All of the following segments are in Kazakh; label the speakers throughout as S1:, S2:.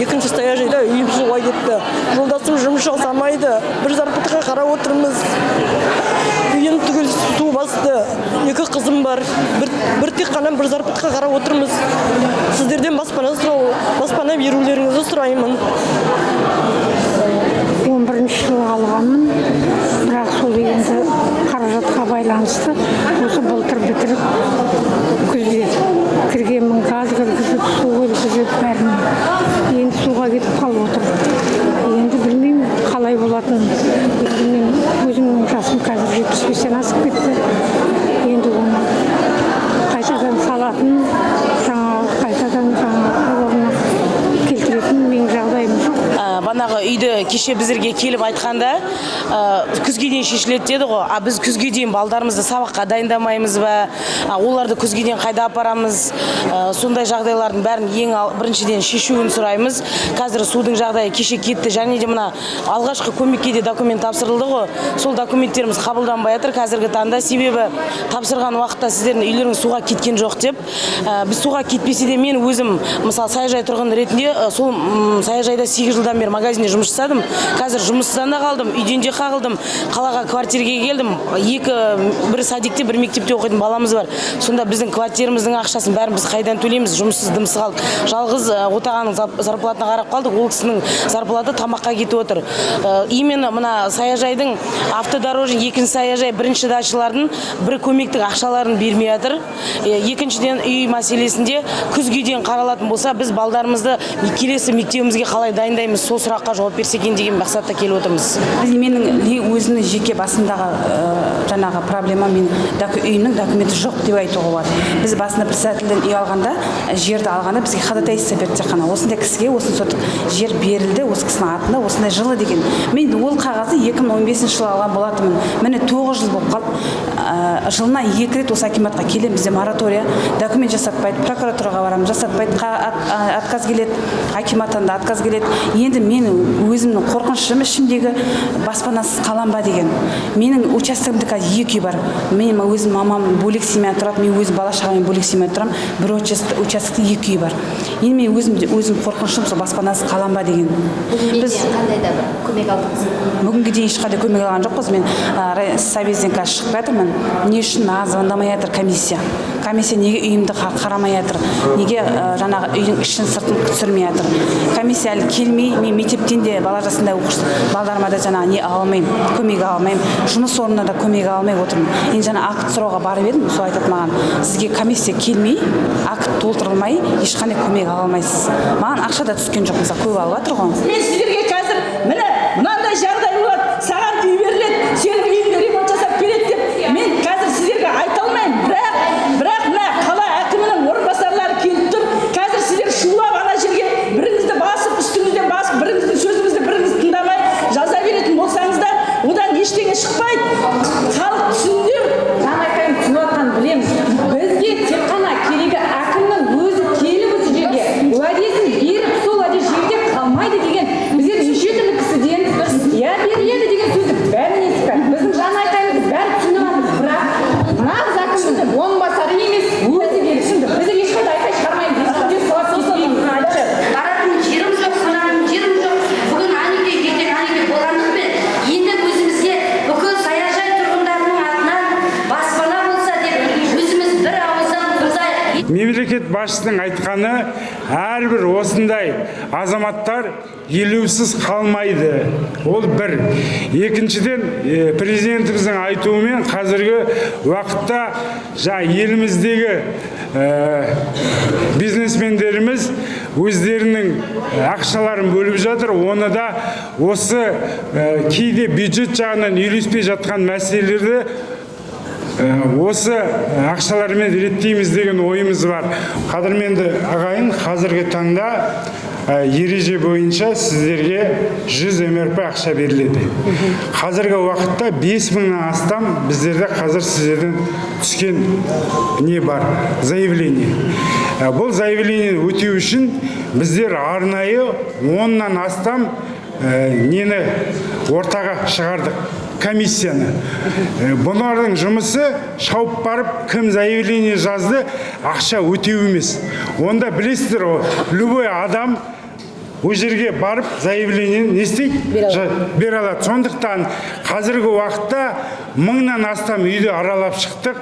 S1: екінші саяжайда үйім суға кетті. Жолдасым жұмыс жасамайды. Бір зарплатаға қарап отырмыз. Үйім түгел су басты. 2 қызым бар. Бір тек қана бір зарплатаға қарап отырмыз. Сіздерден баспана берулеріңізді сұраймын.
S2: 11-ші жылы алғанмын, бірақ сол енді қаражатқа байланысты осы былтыр бітіріп күзде кіргенмін, газ кіргізіп, су кіргізіп бәріне. Енді суға кетіп қалып отыр. Енді білмеймін қалай болатын. Енді мен өзімнің жасым қазір 75-тен асып кетті. Енді оны қайтадан салатын, қайтадан орнына келтіретін менің жағдайым жоқ.
S3: Банағы үйді кеше біздерге келіп айтқанда күзге дейін шешіледі деді ғой. Біз күзге дейін балдарымызды сабаққа дайындамаймыз ба? Оларды күзге дейін қайда апарамыз? Сондай жағдайлардың бәрін біріншіден шешуін сұраймыз. Қазір судың жағдайы кеше кетті, және де мына алғашқы көмекке де документ тапсырылды ғой. Сол документтеріміз қабылданбай жатыр қазіргі таңда, себебі тапсырған уақытта сіздердің үйлеріңіз суға кеткен жоқ деп. Біз суға кетпесе де мен өзім мысалы саяжай тұрғыны ретінде сол саяжайда 8 жылдан бері магазинде жұмыс жасадым. Қазір жұмыссыздан да қалдым, үйден де қағылдым, қалаға квартираға келдім. Бір садикте, бір мектепте оқитын баламыз бар. Сонда біздің квартирамыздың ақшасын бәрін біз қайдан төлейміз? Жұмыссыз дымсыз қалдық. Жалғыз отағаның зарплатына қарап қалдық. Ол кісінің зарплаты тамаққа кетіп отыр. Именно мына саяжайдың автодорожный екінші саяжай бірінші дачалардың бір көмектік ақшаларын бермей жатыр. Екіншіден үй мәселесінде күзге дейін қаралатын болса, біз балдарымызды келесі мектебімізге қалай дайындаймыз, сол сұраққа жауап берсе екен деген мақсатта келіп отырмыз.
S4: Менің өзінің жеке басындағы жаңағы проблема, мен үйімнің документі жоқ деп айтуға болады. Біз басында председательден үй алғанда, жерді алғанда бізге ходатайство берді тек қана. Осындай кісіге осындай сотық жер берілді, осы кісінің атында осындай жылы деген. Мен ол қағазды 2015 жылы алған болатынмын. Міне 9 жыл болып қалды. Жылына 2 рет осы акиматқа келемін, бізде моратория, документ жасатпайды, прокуратураға барамын, жасатпайды, отказ келеді, акиматтан да отказ келеді. Енді мен өзімнің қорқынышым ішімдегі баспанасыз қалам ба деген. Менің участогымда қазір 2 үй бар. Мен өзім мамам бөлек семья тұрады, мен өзім бала шағамен бөлек семья тұрам. Бір участокта 2 үй бар. Енді мен өзім қорқынышым сол баспанасыз қалам ба деген.
S5: Біз қандай да бір көмек алдыңыз?
S4: Бүгінге дейін ешқандай көмек алған жоқпыз. Мен советтен қазір шығып жатырмын. Не үшін маған звондамай жатыр комиссия? Комиссия неге үйімді қарамай жатыр? Неге жаңағы үйдің ішін сыртын түсірмей жатыр? Комиссия әлі келмей, мен мектептен де бала жасында балдарыма да жаңағы не алмаймын, көмек алмаймын. Жұмыс орнына да көмек алмай отырмын. Енді жаңа акт сұрауға барып едім, сол айтады маған, сізге комиссия келмей, акт толтырылмай, ешқандай көмек ала алмайсыз. Маған ақша да түскен жоқ, мысалы көп алып жатыр ғой.
S6: Мен сіздерге қазір міне мынандай жағдай болады, саған үй беріледі, сенің үйіңді ремонт жасап береді деп мен қазір сіздерге айта алмаймын. Бірақ мына қала әкімінің орынбасарлары келіп тұр. Қазір сіздер шулап ана жерге біріңізді басып, үстіңізден басып, біріңіздің сөзіңізді біріңіз тыңдамай жаза беретін болсаңыздар, одан ештеңе шықпайды. Халық түсіндір.
S2: Жанайқайым түсініп отқан білеміз. Бізге тек қана керегі әкімнің өзі келіп осы жерге уәдесін беріп, сол уәде жерде қалмайды деген біздер неше түрлі кісіден береді деген сөзді бәрін естіп. Біздің жанайқайымыз бәрі түсініп жатыр. Бірақ нағыз әкімнің орынбасары емес, өзі келіп түсінді. Біздер ешқандай айқай шығармаймыз. Ешқандай суға кетпейміз.
S5: Баратын жерім жоқ, қонатын жерім жоқ. Бүгін анеке, ертең анеке болғандықпен енді өзімізге бүкіл саяжай тұрғындарының атынан баспана болса деп өзіміз бір ауыздан қолдайық.
S7: Мемлекет басшысының айтқаны, әрбір осындай азаматтар елеусіз қалмайды. Ол бір. Екіншіден, президентіміздің айтуымен қазіргі уақытта еліміздегі бизнесмендеріміз өздерінің ақшаларын бөліп жатыр. Оны да осы кейде бюджет жағынан үйлеспей жатқан мәселелерді осы ақшалармен реттейміз деген ойымыз бар. Қадірменді ағайын, қазіргі таңда ереже бойынша сіздерге 100 МРП ақша беріледі. Қазіргі уақытта 5000-нан астам біздерде қазір сіздерден түскен не бар? Заявление. Бұл заявление өтеу үшін біздер арнайы 10-нан астам нені ортаға шығардық. Комиссияны. Бұлардың жұмысы шауып барып, кім заявление жазды, ақша өтеу емес. Онда білесіздер, любой адам ол жерге барып заявление не істейді? Бере алады. Сондықтан қазіргі уақытта 1000-нан астам үйді аралап шықтық.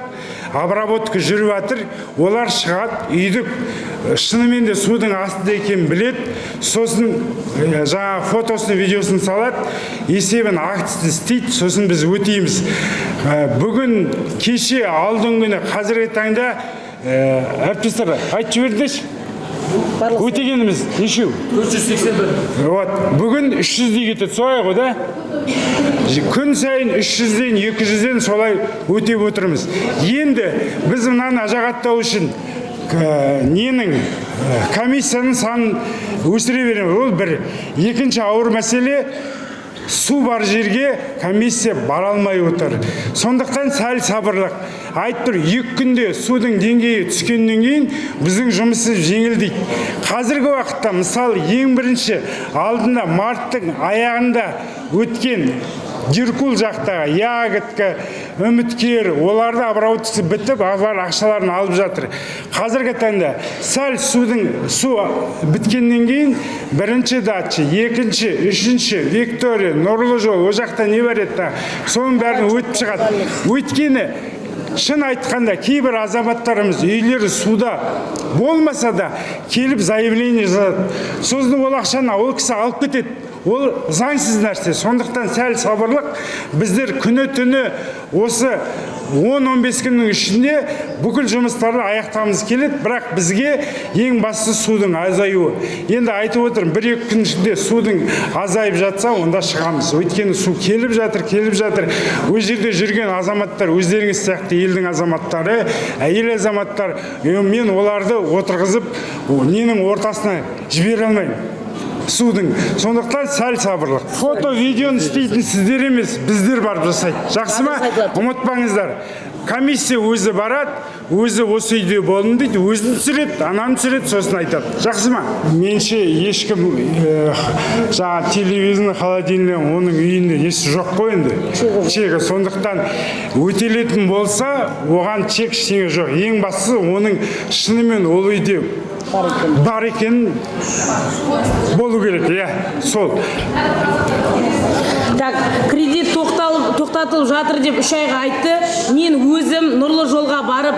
S7: Обработка жүріп жатыр. Олар шығады, үйді шынымен де судың астында екенін біледі. Сосын жаңа фотосын, видеосын салады, есебін актісі істейді, сосын біз өтейміз. Бүгін кеше алдың күні қазіргі таңда әріптестер айтып жіберіңдерші. Өтегеніміз нешеу?
S8: 481.
S7: Вот, бүгін 300-дей кетеді, солай ғой да? Күн сайын 300-ден, 200-ден солай өтеп отырмыз. Енді біз мынаны ажағаттау үшін ненің комиссияның санын өсіре береміз. Ол бір. Екінші ауыр мәселе, су бар жерге комиссия бара алмай отыр. Сондықтан сәл сабырлық. Айтып тұр, 2 күнде судың деңгейі түскеннен кейін біздің жұмысы жеңілдейді. Қазіргі уақытта мысалы ең бірінші алдында марттың аяғында өткен Диркул жақтағы Ягодка, Үміткер, оларды обработкасы бітіп, олар ақшаларын алып жатыр. Қазіргі таңда сәл су біткеннен кейін бірінші датчы, екінші, үшінші, Виктория, Нұрлы жол, о жақта не бар еді? Соның бәрін өтіп шығады. Өйткені шын айтқанда кейбір азаматтарымыз үйлері суда болмаса да келіп заявление жазады. Сосын ол ақшаны ол кісі алып кетеді. Ол заңсыз нәрсе. Сондықтан сәл сабырлық. Біздер күні-түні осы 10-15 күннің ішінде бүкіл жұмыстарды аяқтамыз келеді, бірақ бізге ең басты судың азаюы. Енді айтып отырмын, 1-2 күн ішінде судың азайып жатса, онда шығамыз. Өйткені су келіп жатыр. Өз жерде жүрген азаматтар, өздеріңіз сияқты елдің азаматтары, әйел азаматтар, мен оларды отырғызып, ненің ортасына жібере алмаймын. Судың. Сондықтан сәл сабырлық. Фото, видеоны істейтін сіздер емес, біздер барып жасайды. Жақсы ма? Ұмытпаңыздар. Комиссия өзі барады, өзі осы үйде болдым дейді, өзін түсіреді, ананы түсіреді, сосын айтады. Жақсы ма? Менше ешкім жаңа телевизор, холодильник, оның үйінде несі жоқ қой енді. Чегі. Сондықтан өтелетін болса, оған чек ештеңе жоқ. Ең бастысы оның шынымен ол үйде бар екен болу керек, сол.
S3: Так, кредит тоқтатылып жатыр деп 3 айға айтты. Мен өзім Нұрлы жолға барып,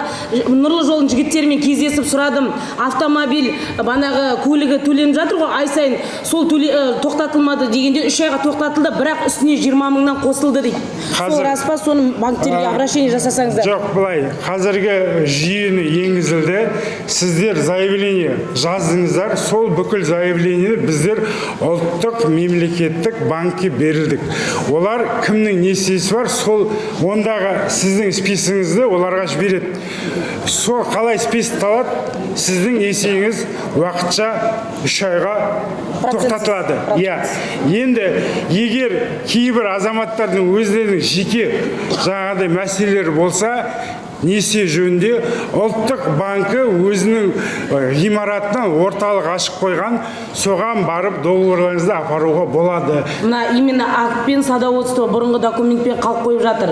S3: Нұрлы жолдың жігіттерімен кездесіп сұрадым. Автомобиль банағы көлігі төленіп жатыр ғой, ай сайын сол тоқтатылмады дегенде 3 айға тоқтатылды, бірақ үстіне 20 мыңнан қосылды дейді. Сол рас па, соны банктерге обращение жасасаңыздар?
S7: Жоқ, былай, қазіргі жүйені енгізілді. Сіздер заявление жаздыңыздар, сол бүкіл заявление біздер ұлттық мемлекеттік банкке берілдік. Олар кімнің несиесі бар, сол ондағы сіздің списігіңізді оларға жібереді. Сол қалай список алады, сіздің несиеңіз уақытша 3 айға тоқтатылады. Енді егер кейбір азаматтардың өздерінің жеке жаңағыдай мәселелері болса, несие жөнінде ұлттық банкі өзінің ғимаратынан орталық ашып қойған, соған барып договорларыңызды апаруға болады.
S3: Мына именно актпен садоводство бұрынғы документпен қалып қойып жатыр.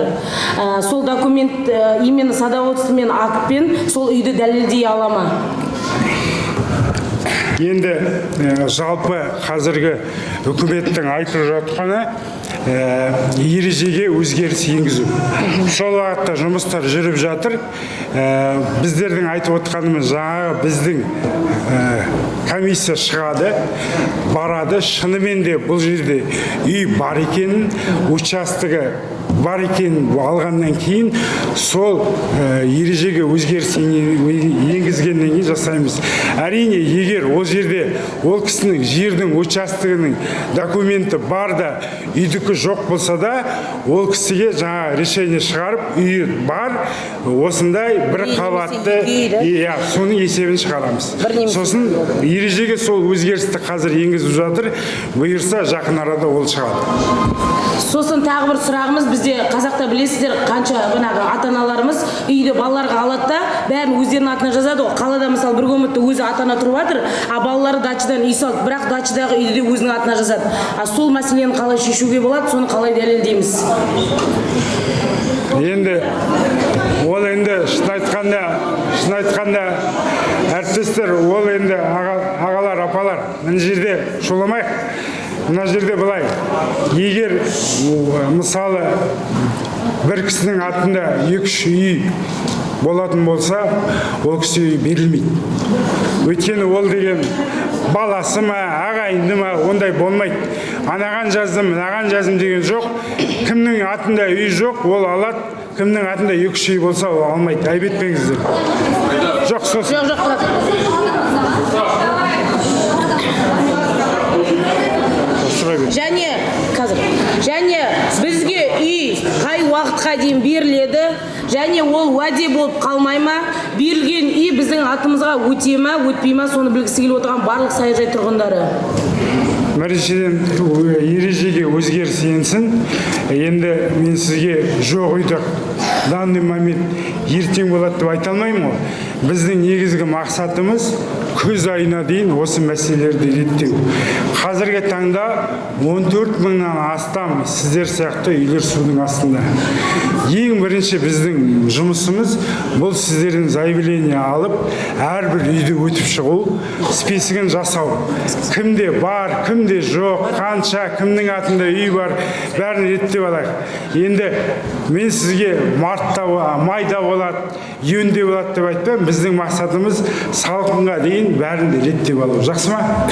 S3: Сол документ именно садоводствомен актпен сол үйді дәлелдей ала ма?
S7: Енді жалпы қазіргі үкіметтің айтып жатқаны ережеге өзгеріс енгізу. Сол уақытта жұмыстар жүріп жатыр. Біздердің айтып отқанымыз жаңағы біздің комиссия шығады, барады, шынымен де бұл жерде үй бар екенін, участығы бар екенін алғаннан кейін сол ережеге өзгеріс енгізгеннен кейін жасаймыз. Әрине, егер ол жерде ол кісінің жердің участығының документі бар да үйдікі жоқ болса да, ол кісіге жаңа решение шығарып, үйі бар, осындай бір қабатты, соның есебін шығарамыз. Сосын ережеге сол өзгерісті қазір енгізіп жатыр, бұйырса жақын арада ол шығады.
S3: Сосын тағы бір сұрағымыз, бізде қазақта білесіздер, қанша ата-аналарымыз үйде балаларға алады да, бәрін өздерінің атына жазады. Қалада мысалы бір комнатта өзі ата-ана тұрып жатыр, а балалары дачадан үй салды, бірақ дачадағы үйді де өзінің атына жазады. Сол мәселені қалай шешуге болады, соны қалай дәлелдейміз?
S7: Енді ол енді шын айтқанда әріптестер, ол енді ағалар, апалар, мына жерде шоламайық. Мына жерде былай, егер мысалы бір кісінің атында 2-3 үй болатын болса, ол кісі үй берілмейді. Өйткені ол деген баласы ма, ағайынды ма, ондай болмайды. Анаған жаздым, мынаған жаздым деген жоқ. Кімнің атында үй жоқ, ол алады. Кімнің атында 2-3 үй болса, ол алмайды. Айып етпеңіздер. Жоқ, сосын.
S3: Және бізге үй қай уақытқа дейін беріледі, және ол уәде болып қалмай ма, берілген үй біздің атымызға өте ма, өтпей ма, соны білгісі келіп отырған барлық саяжай тұрғындары.
S7: Біріншіден ережеге өзгеріс енсін. Енді мен сізге жоқ үйді данный момент ертең болады деп айта алмаймын ғой. Біздің негізгі мақсатымыз күз айына дейін осы мәселелерді реттеу. Қазіргі таңда 14 мыңнан астам сіздер сияқты үйлер судың астында. Ең бірінші біздің жұмысымыз бұл сіздердің заявление алып, әрбір үйді өтіп шығу, списігін жасау. Кімде бар, кімде жоқ, қанша, кімнің атында үй бар, бәрін реттеп алайық. Енді мен сізге мартта, майда болады, июньде болады деп айтпаймын. Біздің мақсатымыз салқынға дейін бәрін реттеп алу. Жақсы ма?